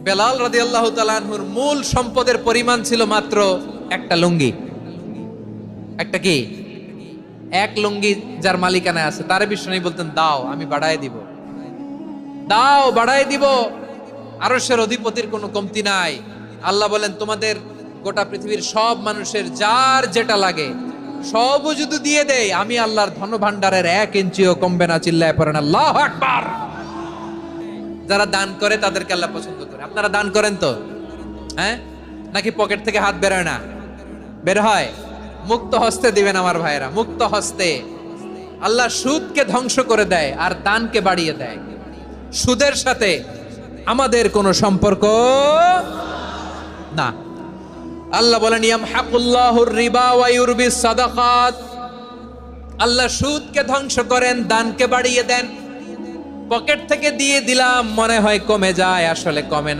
বেলাল রাদিয়াল্লাহু তাআলা আনহুর মূল সম্পদের পরিমাণ ছিল মাত্র একটা লুঙ্গি। একটা কি? এক লুঙ্গি যার মালিকানায় আছে তারে বিষ্ণু বলতেন, দাও আমি বাড়ায় দিব, দাও বাড়ায় দিব। আরশের অধিপতির কোনো কমতি নাই। আল্লাহ বলেন, তোমাদের গোটা পৃথিবীর সব মানুষের যার যেটা লাগে সবও যদি দিয়ে দেয়, আমি আল্লাহর ধন ভান্ডারের 1 ইঞ্চিও কমবে না। চিল্লায় পড়েন আল্লাহু আকবার। যারা দান করে তাদেরকে আল্লাহ পছন্দ করে। আপনারা দান করেন তো? হ্যাঁ, নাকি পকেট থেকে হাত বেরোয় না? বের হয়। মুক্ত হস্তে দিবেন আমার ভাইয়েরা, মুক্ত হস্তে। আল্লাহ সুদকে ধ্বংস করে দেয় আর দানকে বাড়িয়ে দেয়। সুদের সাথে আমাদের কোনো সম্পর্ক না। আল্লাহ বলেন, ইয়ামহাকুল্লাহুর রিবা ওয়া ইউরবিস সাদাকাত। আল্লাহ সুদকে ধ্বংস করেন, দানকে বাড়িয়ে দেন। পকেট থেকে দিয়ে দিলাম মনে হয় কমে যায়, আসলে কমে